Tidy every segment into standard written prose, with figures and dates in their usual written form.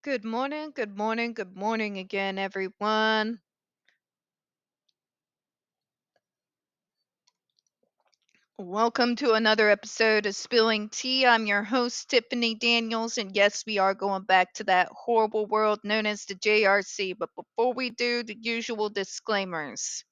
Good morning, good morning, good morning again, everyone. Welcome to another episode of Spilling Tea. I'm your host, Tiffany Daniels, and yes, we are going back to that horrible world known as the JRC. But before we do, the usual disclaimers.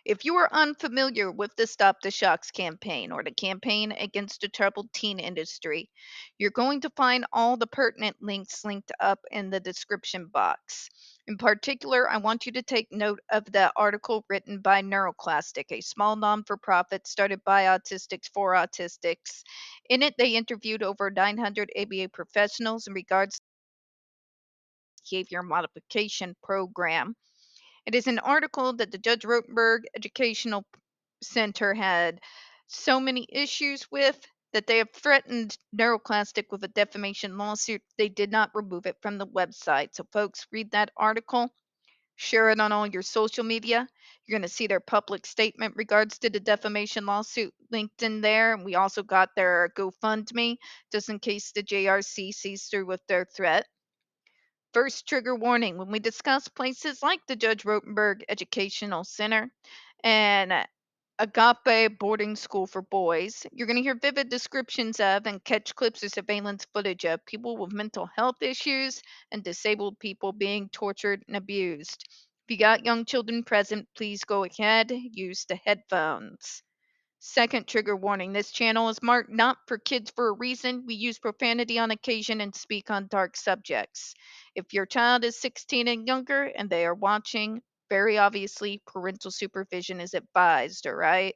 If you are unfamiliar with the Stop the Shocks campaign or the campaign against the troubled teen industry, you're going to find all the pertinent links linked up in the description box. In particular, I want you to take note of the article written by NeuroClastic, a small non for profit started by autistics for autistics. In it, they interviewed over 900 ABA professionals in regards to the behavior modification program. It is an article that the Judge Rotenberg Educational Center had so many issues with that they have threatened NeuroClastic with a defamation lawsuit. They did not remove it from the website. So, folks, read that article, share it on all your social media. You're going to see their public statement regards to the defamation lawsuit linked in there. And we also got their GoFundMe just in case the JRC sees through with their threat. First trigger warning when we discuss places like the Judge Rotenberg Educational Center and Agape Boarding School for Boys, you're going to hear vivid descriptions of and catch clips or surveillance footage of people with mental health issues and disabled people being tortured and abused. If you got young children present, please go ahead, use the headphones. Second trigger warning, this channel is marked not for kids for a reason. We use profanity on occasion and speak on dark subjects. If your child is 16 and younger and they are watching, very obviously parental supervision is advised, all right?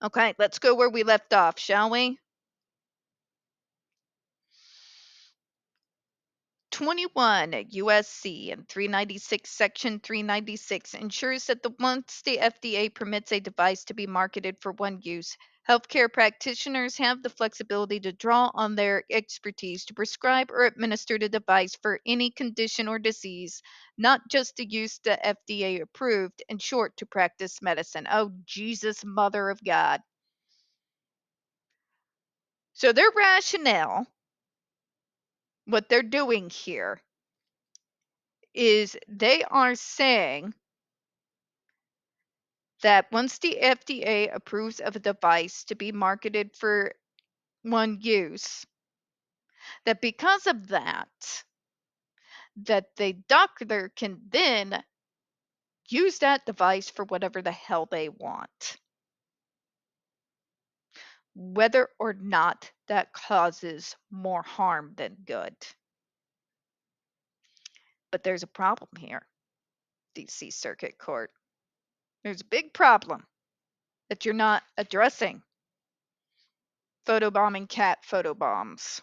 Okay, let's go where we left off, shall we? 21 USC and 396 Section 396 ensures that once the FDA permits a device to be marketed for one use, healthcare practitioners have the flexibility to draw on their expertise to prescribe or administer the device for any condition or disease, not just to use the FDA approved, in short, to practice medicine. Oh, Jesus, Mother of God. So their rationale, what they're doing here, is they are saying that once the FDA approves of a device to be marketed for one use, that because of that, that the doctor can then use that device for whatever the hell they want, whether or not that causes more harm than good. But there's a problem here, DC Circuit Court. There's a big problem that you're not addressing. Photobombing cat photobombs.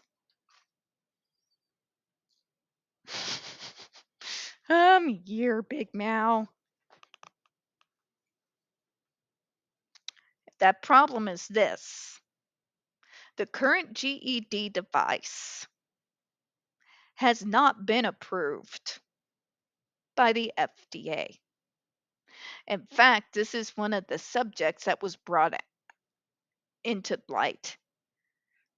Here, Big Meow. That problem is this: the current GED device has not been approved by the FDA. In fact, this is one of the subjects that was brought into light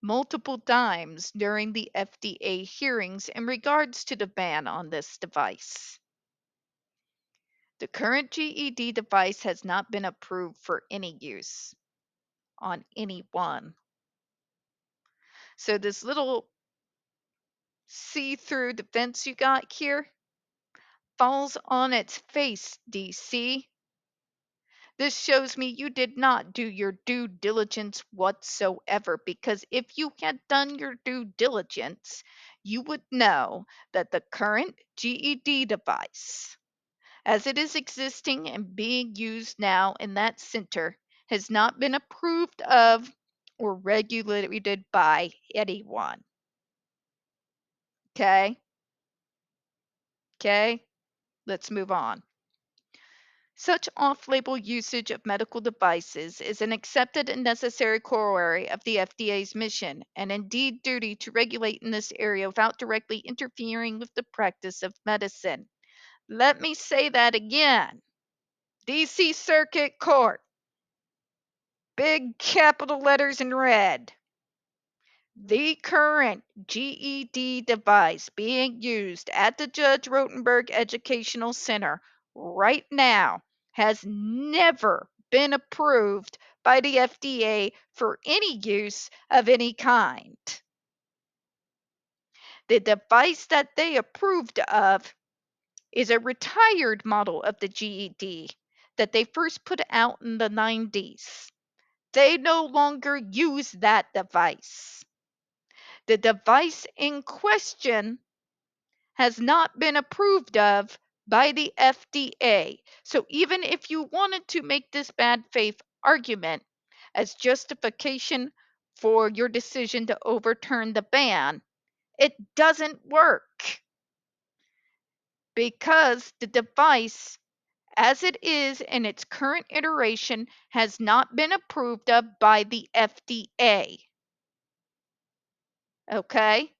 multiple times during the FDA hearings in regards to the ban on this device. The current GED device has not been approved for any use on anyone. So this little see-through defense you got here falls on its face, DC. This shows me you did not do your due diligence whatsoever, because if you had done your due diligence, you would know that the current GED device, as it is existing and being used now in that center, has not been approved of or regulated by anyone. Okay? Okay? Let's move on. Such off-label usage of medical devices is an accepted and necessary corollary of the FDA's mission and indeed duty to regulate in this area without directly interfering with the practice of medicine. Let me say that again. DC Circuit Court. Big capital letters in red. The current GED device being used at the Judge Rotenberg Educational Center right now has never been approved by the FDA for any use of any kind. The device that they approved of is a retired model of the GED that they first put out in the 90s. They no longer use that device. The device in question has not been approved of by the FDA. So even if you wanted to make this bad faith argument as justification for your decision to overturn the ban, it doesn't work because the device, as it is in its current iteration, has not been approved of by the FDA. Okay?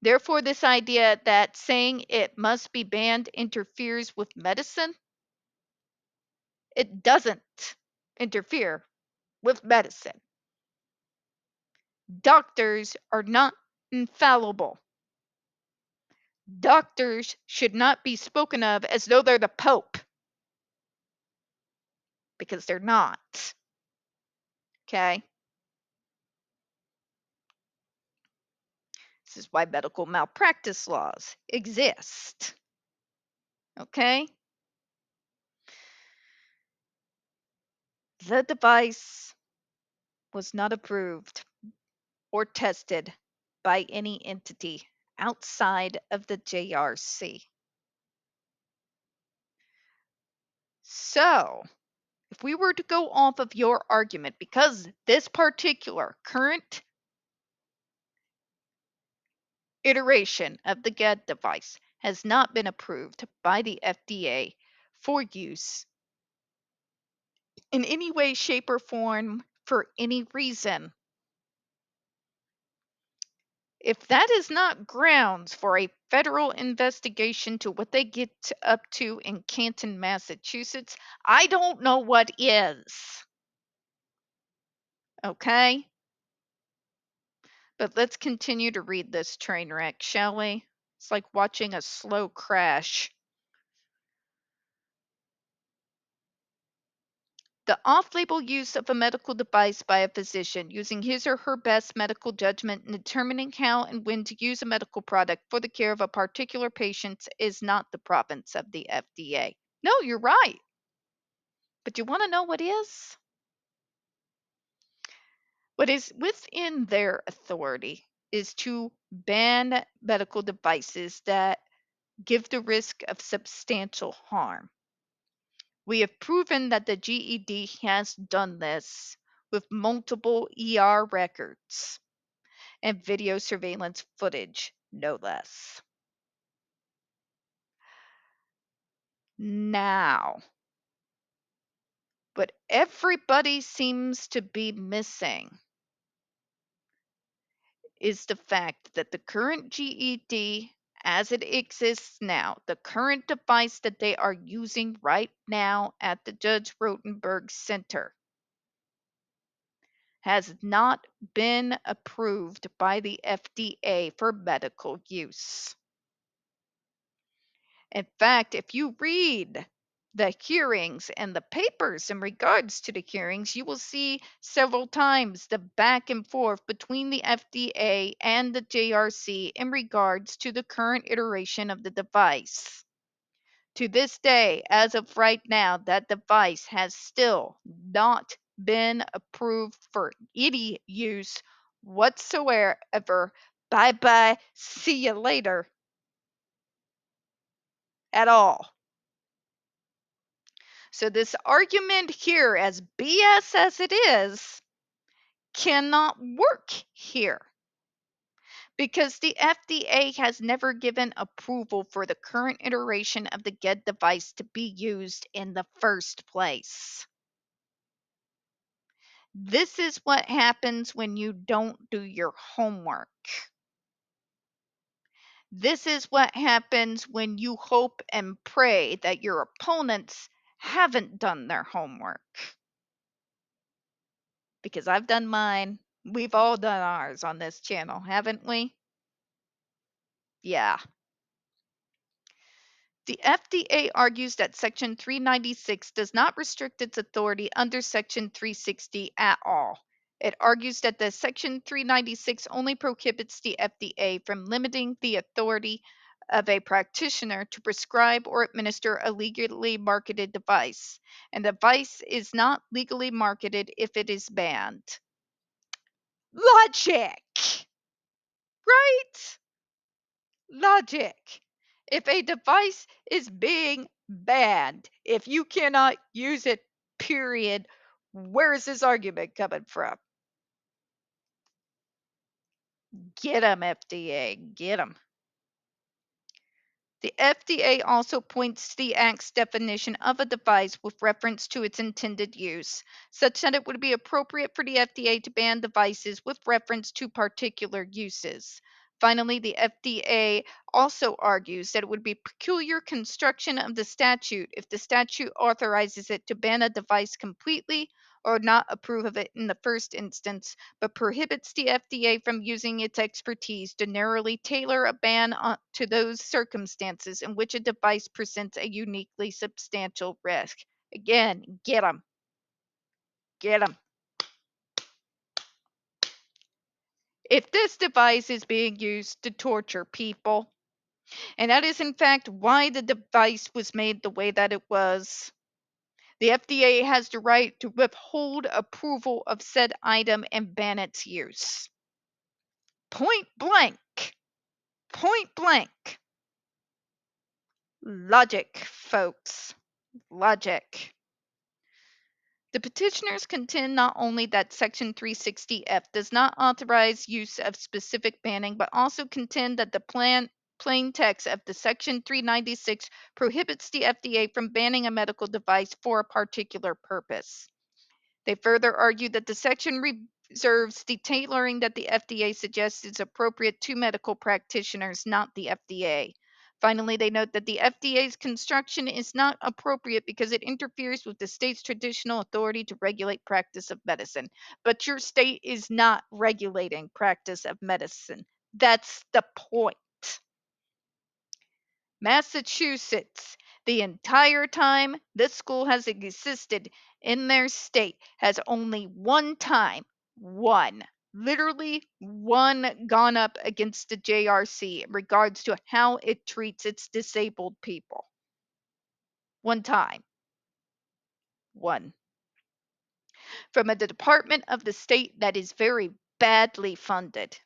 Therefore, this idea that saying it must be banned interferes with medicine, it doesn't interfere with medicine. Doctors are not infallible. Doctors should not be spoken of as though they're the Pope, because they're not. Okay? This is why medical malpractice laws exist. Okay? The device was not approved or tested by any entity outside of the JRC. So, if we were to go off of your argument, because this particular current iteration of the GED device has not been approved by the FDA for use in any way, shape, or form for any reason, if that is not grounds for a federal investigation to what they get up to in Canton, Massachusetts, I don't know what is. Okay? But let's continue to read this train wreck, shall we? It's like watching a slow crash. The off-label use of a medical device by a physician using his or her best medical judgment in determining how and when to use a medical product for the care of a particular patient is not the province of the FDA. No, you're right. But you want to know what is? What is within their authority is to ban medical devices that give the risk of substantial harm. We have proven that the GED has done this with multiple ER records and video surveillance footage, no less. Now, what everybody seems to be missing is the fact that the current GED, as it exists now, the current device that they are using right now at the Judge Rotenberg Center, has not been approved by the FDA for medical use. In fact, if you read the hearings and the papers in regards to the hearings, you will see several times the back and forth between the FDA and the JRC in regards to the current iteration of the device. To this day, as of right now, that device has still not been approved for any use whatsoever. Bye bye, see you later at all. So, this argument here, as BS as it is, cannot work here because the FDA has never given approval for the current iteration of the GED device to be used in the first place. This is what happens when you don't do your homework. This is what happens when you hope and pray that your opponents haven't done their homework. Because I've done mine We've all done ours on this channel, haven't we? Yeah. The FDA argues that Section 396 does not restrict its authority under Section 360 at all. It argues that the Section 396 only prohibits the FDA from limiting the authority of a practitioner to prescribe or administer a legally marketed device. And the device is not legally marketed if it is banned. Logic! Right? Logic. If a device is being banned, if you cannot use it, period, where is this argument coming from? Get them, FDA, get them. The FDA also points to the Act's definition of a device with reference to its intended use, such that it would be appropriate for the FDA to ban devices with reference to particular uses. Finally, the FDA also argues that it would be peculiar construction of the statute if the statute authorizes it to ban a device completely or not approve of it in the first instance, but prohibits the FDA from using its expertise to narrowly tailor a ban to those circumstances in which a device presents a uniquely substantial risk. Again, get them. Get them. If this device is being used to torture people, and that is in fact why the device was made the way that it was, the FDA has the right to withhold approval of said item and ban its use. Point blank. Point blank. Logic, folks. Logic. The petitioners contend not only that Section 360F does not authorize use of specific banning, but also contend that the plain text of the Section 396 prohibits the FDA from banning a medical device for a particular purpose. They further argue that the section reserves the tailoring that the FDA suggests is appropriate to medical practitioners, not the FDA. Finally, they note that the FDA's construction is not appropriate because it interferes with the state's traditional authority to regulate practice of medicine. But your state is not regulating practice of medicine. That's the point. Massachusetts, the entire time this school has existed in their state, has only one time, literally one, gone up against the JRC in regards to how it treats its disabled people. One time. One. From a department of the state that is very badly funded.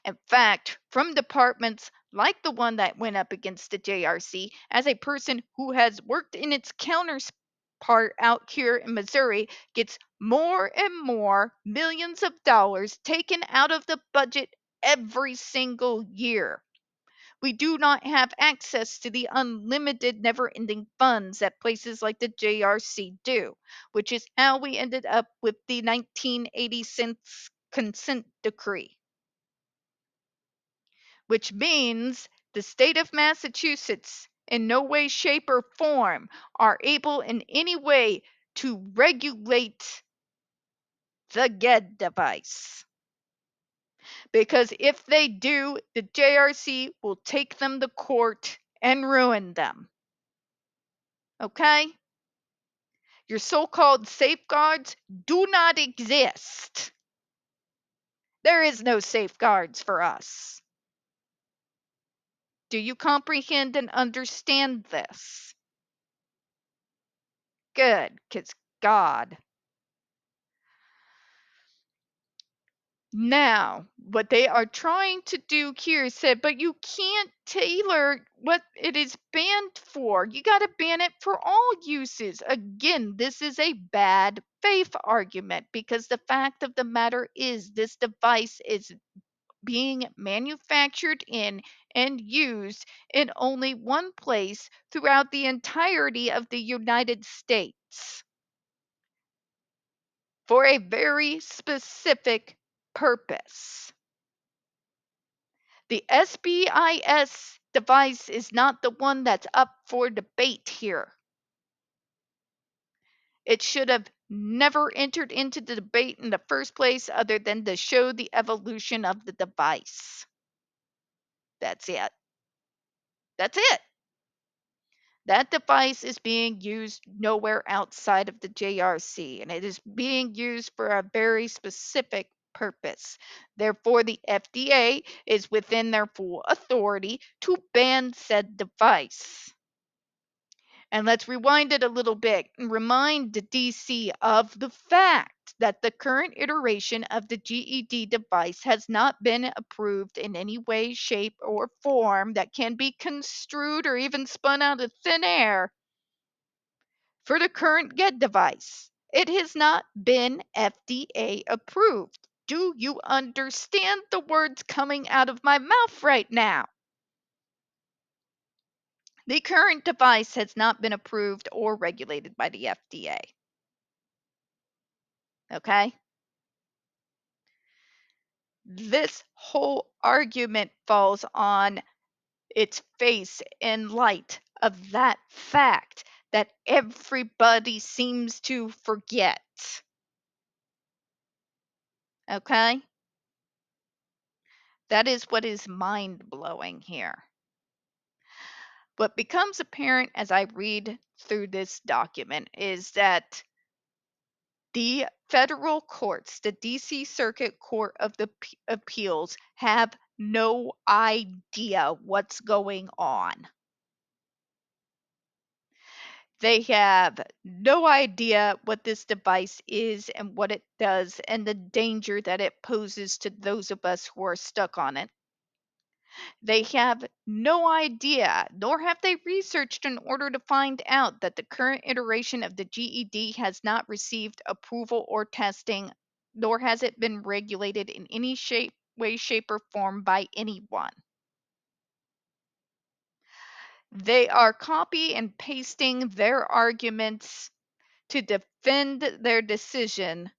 In fact, from departments like the one that went up against the JRC, as a person who has worked in its counterpart out here in Missouri, gets more and more millions of dollars taken out of the budget every single year. We do not have access to the unlimited, never ending funds that places like the JRC do, which is how we ended up with the 1986 consent decree. Which means the state of Massachusetts, in no way, shape, or form, are able in any way to regulate the GED device. Because if they do, the JRC will take them to court and ruin them. Okay? Your so-called safeguards do not exist. There is no safeguards for us. Do you comprehend and understand this? Good, because God. Now, what they are trying to do here is say, but you can't tailor what it is banned for. You got to ban it for all uses. Again, this is a bad faith argument because the fact of the matter is this device is being manufactured in and used in only one place throughout the entirety of the United States for a very specific purpose. The SBIS device is not the one that's up for debate here. It should have never entered into the debate in the first place other than to show the evolution of the device. That's it. That's it. That device is being used nowhere outside of the JRC, and it is being used for a very specific purpose. Therefore, the FDA is within their full authority to ban said device. And let's rewind it a little bit and remind the DC of the fact that the current iteration of the GED device has not been approved in any way, shape, or form that can be construed or even spun out of thin air for the current GED device. It has not been FDA approved. Do you understand the words coming out of my mouth right now? The current device has not been approved or regulated by the FDA. Okay? This whole argument falls on its face in light of that fact that everybody seems to forget. Okay? That is what is mind blowing here. What becomes apparent as I read through this document is that the federal courts, the DC Circuit Court of the Appeals, have no idea what's going on. They have no idea what this device is and what it does and the danger that it poses to those of us who are stuck on it. They have no idea, nor have they researched in order to find out that the current iteration of the GED has not received approval or testing, nor has it been regulated in any way, shape, or form by anyone. They are copy and pasting their arguments to defend their decision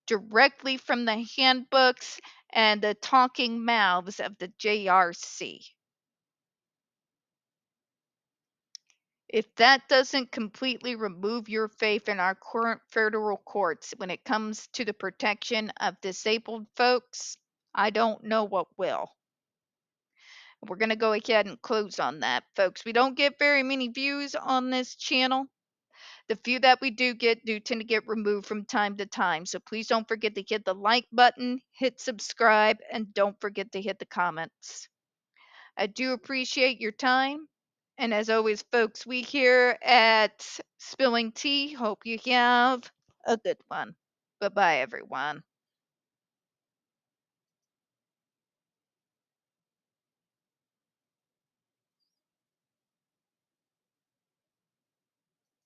directly from the handbooks and the talking mouths of the JRC. If that doesn't completely remove your faith in our current federal courts when it comes to the protection of disabled folks, I don't know what will. We're going to go ahead and close on that, folks. We don't get very many views on this channel. The few that we do tend to get removed from time to time. So please don't forget to hit the like button, hit subscribe, and don't forget to hit the comments. I do appreciate your time. And as always, folks, we here at Spilling Tea hope you have a good one. Bye bye, everyone.